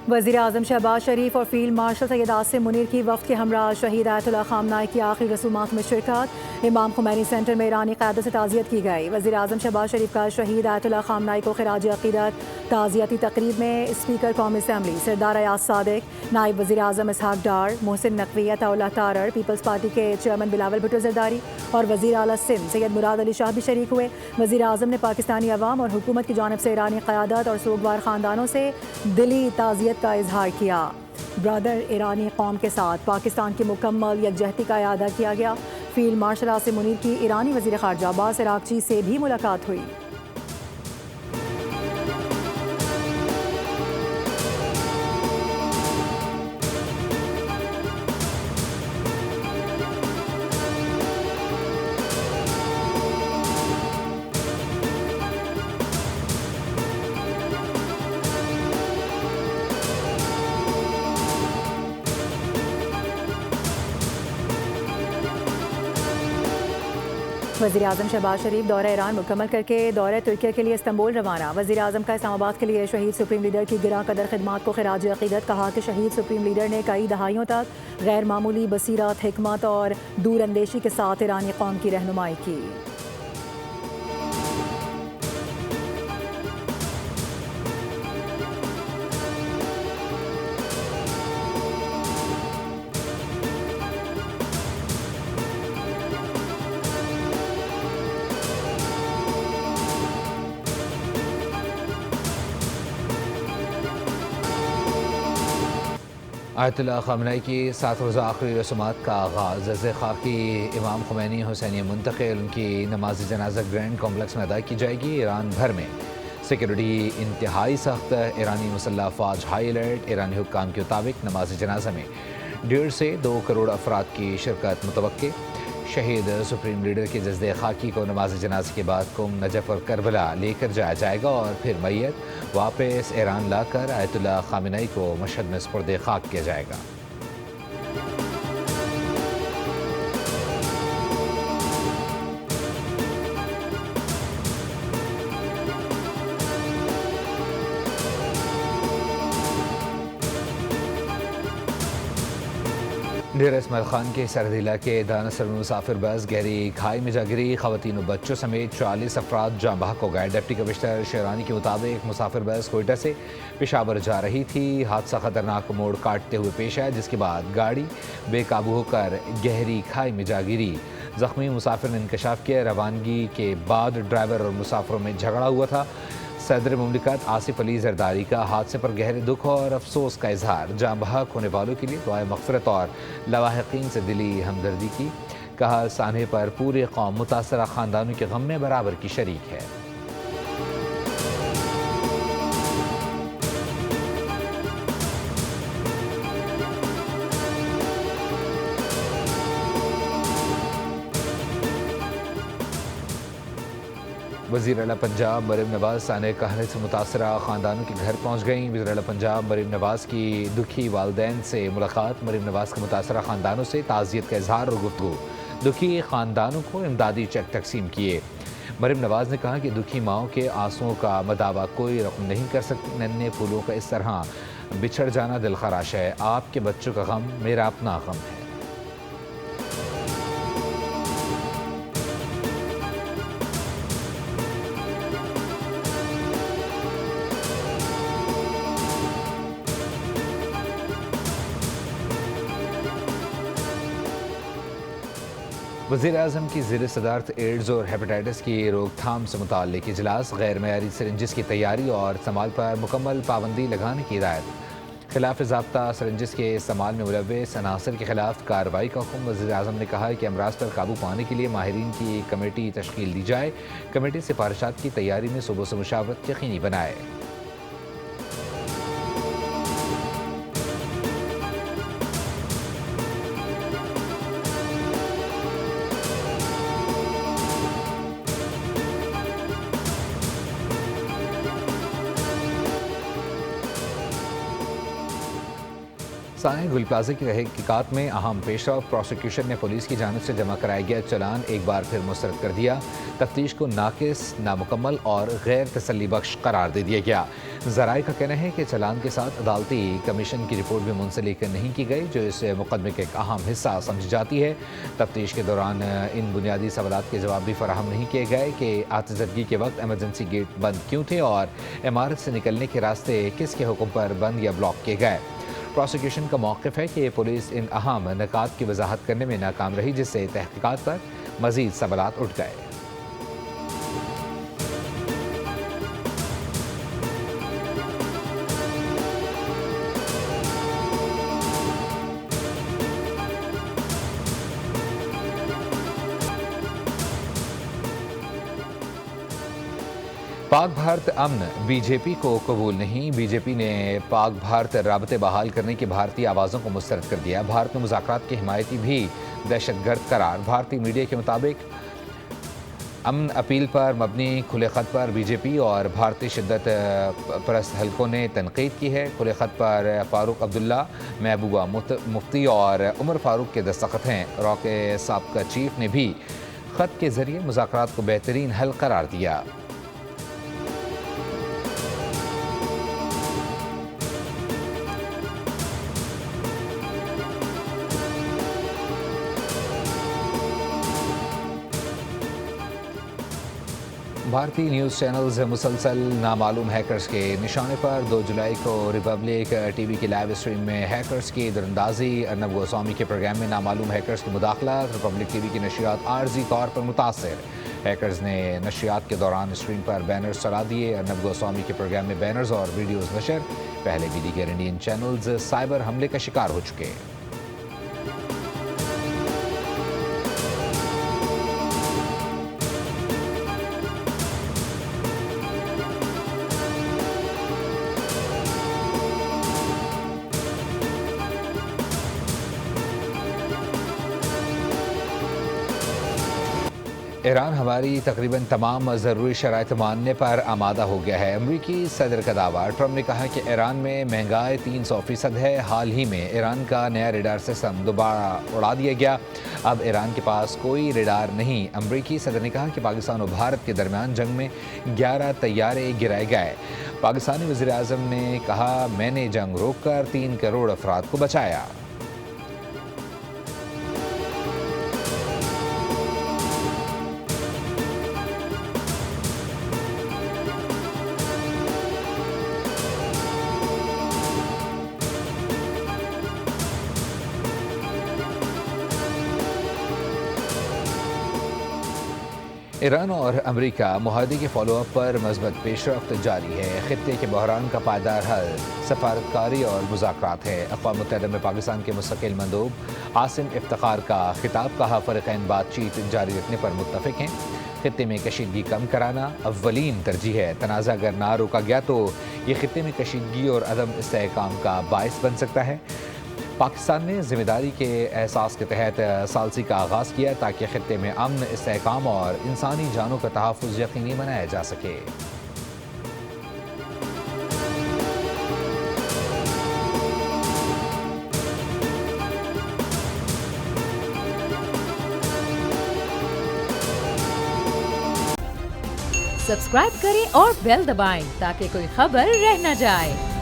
वज़ीर-ए-आज़म शहबाज शरीफ और field marshal Syed Asim Munir की वफ़द के हमरा शहीद आयतुल्लाह ख़ामनाई की आखिरी रसूमात में शिरकत। इमाम खुमैनी सेंटर में ईरानी क़यादत से ताज़ियत की गई। वज़ीर-ए-आज़म शहबाज शरीफ का शहीद आयतुल्लाह ख़ामनाई को ख़िराज अक़ीदत। ताज़ियती तक़रीब में स्पीकर कौमी असम्बली सरदार अयाज सादिक, नायब वज़ीर-ए-आज़म इसहाक़ डार, मोहसिन नकवी, अताउल्लाह तारड़, पीपल्स पार्टी के चेयरमैन बिलावल भुट्टो ज़रदारी और वज़ीर आला सिंध सैयद मुराद अली शाह भी शरीक हुए। वज़ीर-ए-आज़म ने पाकिस्तानी अवाम और हुकूमत की जानिब से ईरानी क़यादत और सोगवार ख़ानदानों से दिली ताज़ियत का इजहार किया। ब्रदर ईरानी कौम के साथ पाकिस्तान की मुकम्मल यकजहती का इआदा किया गया। फील्ड मार्शल आसिम मुनीर की ईरानी वज़ीर ख़ारजा अब्बास अराग़ची से भी मुलाकात हुई। वज़ीर-ए-आज़म शहबाज शरीफ दौरा ईरान मुकम्मल करके दौरे तुर्किया के लिए इस्तांबुल रवाना। वज़ीर-ए-आज़म का इस्लामाबाद के लिए शहीद सुप्रीम लीडर की गिरा कदर खिदमात को ख़िराज अक़ीदत। कहा कि शहीद सुप्रीम लीडर ने कई दहाइयों तक गैर मामूली बसीरत, हिकमत और दूरअंदेशी के साथ ईरानी कौम की रहनुमाई की। आयतुल्लाह ख़ामनाई की 7 रोज़ा आखिरी रसूमात का आगाज़। ज़ खाकी इमाम खुमैनी हुसैनी मुंतक़िल उनकी नमाज जनाजा ग्रैंड कॉम्प्लेक्स में अदा की जाएगी। ईरान भर में सिक्योरिटी इंतहाई सख्त। ईरानी मुसल्लह फ़ौज हाई अलर्ट। ईरानी हुक्काम के मुताबिक नमाज जनाजा में 1.5 से 2 करोड़ अफराद की शिरकत मुतवक्के। शहीद सुप्रीम लीडर के जज़्दे खाकी को नमाज जनाजे के बाद कुम, नजफ़ और करबला लेकर जाया जाएगा और फिर मैयत वापस ईरान लाकर आयतुल्लाह ख़ामनाई को मशहद में सुपुर्द खाक किया जाएगा। डेर इसमाइल खान के सरहदी इलाके दानसर में मुसाफिर बस गहरी खाई में जा गिरी। ख़वातीन और बच्चों समेत 40 अफराद जाँ बहक हो गए। डिप्टी कमिश्नर शेरानी के मुताबिक मुसाफिर बस कोयटा से पेशावर जा रही थी। हादसा ख़तरनाक मोड़ काटते हुए पेश आया, जिसके बाद गाड़ी बेकाबू होकर गहरी खाई में जा गिरी। ज़ख्मी मुसाफिर ने इंकशाफ किया। रवानगी के बाद ड्राइवर और मुसाफिरों में झगड़ा हुआ था। सदर मुमलिकत आसिफ अली जरदारी का हादसे पर गहरे दुख और अफसोस का इजहार। जाँ बहक होने वालों के लिए दुआए मग़फ़िरत और लवाहिकीन से दिली हमदर्दी की। कहा सानहे पर पूरी कौम मुतासरा ख़ानदानों के गम में बराबर की शरीक है। वज़ीर आला पंजाब मरीम नवाज़ साने कहने से मुतासरा ख़ानदानों के घर पहुँच गईं। वज़ीर आला पंजाब मरीम नवाज़ की दुखी वालदैन से मुलाकात। मरीम नवाज़ के मुतासरा ख़ानदानों से ताज़ियत का इजहार और गुफ्तगू। दुखी ख़ानदानों को इमदादी चेक तकसीम किए। मरीम नवाज़ ने कहा कि दुखी माओं के आंसुओं का मदावा कोई रकम नहीं कर सकती। नन्हे फूलों का इस तरह बिछड़ जाना दिल खराश है। आपके बच्चों का गम मेरा अपना गम है। वज़ीर-ए-आज़म की ज़ेर सदारत एड्स और हेपेटाइटिस की रोकथाम से मुताल्लिक़ इजलास। गैर मयारी सिरिंजिस की तैयारी और इस्तेमाल पर मुकम्मल पाबंदी लगाने की हिदायत। खिलाफ ज़ाब्ता सिरिंजिस के इस्तेमाल में मुलव्वस अनासर के खिलाफ कार्रवाई का हुक्म। वज़ीर-ए-आज़म ने कहा कि अमराज पर काबू पाने के लिए माहिरीन की कमेटी तश्कील दी जाए। कमेटी सिफारिशात की तैयारी में सुबह से मुशावरत यकीनी बनाए। दस्ताने गुल प्लाजा की तहकीकात में अहम पेशरफ। प्रोसिक्यूशन ने पुलिस की जानिब से जमा कराया गया चलान एक बार फिर मुस्तरद कर दिया। तफ्तीश को नाकिस, नामुकम्मल और गैर तसल्ली बख्श करार दे दिया गया। ज़राए का कहना है कि चलान के साथ अदालती कमीशन की रिपोर्ट भी मुंसलिक नहीं की गई, जो इस मुकदमे का एक अहम हिस्सा समझी जाती है। तफ्तीश के दौरान इन बुनियादी सवालात के जवाब भी फराहम नहीं किए गए कि आतिशदगी के वक्त एमरजेंसी गेट बंद क्यों थे और इमारत से निकलने के रास्ते किसके हुक्म पर बंद या ब्लॉक किए गए। प्रोसिक्यूशन का मौक़िफ़ है कि पुलिस इन अहम निकात की वजाहत करने में नाकाम रही, जिससे तहकीकात पर मज़ीद सवालात उठ गए। पाक भारत अमन बीजेपी को कबूल नहीं। बीजेपी ने पाक भारत राबते बहाल करने की भारतीय आवाज़ों को मुस्तरद कर दिया। भारत में मुज़ाकरात के हिमायती भी दहशतगर्द करार। भारतीय मीडिया के मुताबिक अमन अपील पर मबनी खुले ख़त पर बीजेपी और भारतीय शिद्दत परस्त हलकों ने तनकीद की है। खुले ख़त पर फ़ारूक अब्दुल्ला, महबूबा मुफ्ती और उमर फ़ारूक के दस्तखत हैं। रॉक साबका चीफ ने भी ख़त के ज़रिए मुज़ाकरात को बेहतरीन हल करार दिया। भारतीय न्यूज़ चैनल्स मुसलसल नामालूम हैकर्स के निशाने पर। 2 जुलाई को रिपब्लिक टीवी की लाइव स्ट्रीम में हैकर्स की दरअंदाजी। अर्नब गोस्वामी के प्रोग्राम में नामालूम हैकर्स की मुदाखला। रिपब्लिक टीवी की नशियात आर्जी तौर पर मुतासर। हैकर्स ने नशियात के दौरान स्क्रीन पर बैनर्स चला दिए। अर्नब गोस्वामी के प्रोग्राम में बैनर्स और वीडियोज़ नशर। पहले भी दीगर इंडियन चैनल्स साइबर हमले का शिकार हो चुके। ईरान हमारी तकरीबन तमाम ज़रूरी शराइत मानने पर आमादा हो गया है। अमरीकी सदर का दावा। ट्रंप ने कहा कि ईरान में महंगाई 300% है। हाल ही में ईरान का नया रेडार सिस्टम दोबारा उड़ा दिया गया। अब ईरान के पास कोई रेडार नहीं। अमरीकी सदर ने कहा कि पाकिस्तान और भारत के दरमियान जंग में 11 तैयारे गिराए गए। पाकिस्तानी वज़ीर आज़म ने कहा, मैंने जंग रोककर 3 करोड़ अफराद को बचाया। ईरान और अमेरिका मुआहदे के फॉलोअप पर मज़बूत पेशरफ्त जारी है। खित्ते के बहरान का पायदार हल सफारतकारी और मुज़ाकरात है। अक़वाम मुत्तहिदा में पाकिस्तान के मुस्तकिल मंदूब आसिम इफ्तिखार का खिताब। कहा, फ़रीक़ैन बातचीत जारी रखने पर मुत्तफ़िक़ हैं। खित्ते में कशीदगी कम कराना अव्वलीन तरजीह है। तनाज़ा अगर ना रोका गया तो ये खित्ते में कशीदगी और अदम इस्तेहकाम का बाइस बन सकता है। पाकिस्तान ने ज़िम्मेदारी के एहसास के तहत सालसी का आगाज़ किया ताकि खित्ते में अमन, इस्तेहकाम और इंसानी जानों का तहफ़्फ़ुज़ यकीनी बनाया जा सके। सब्सक्राइब करें और बेल दबाएं ताकि कोई खबर रह न जाए।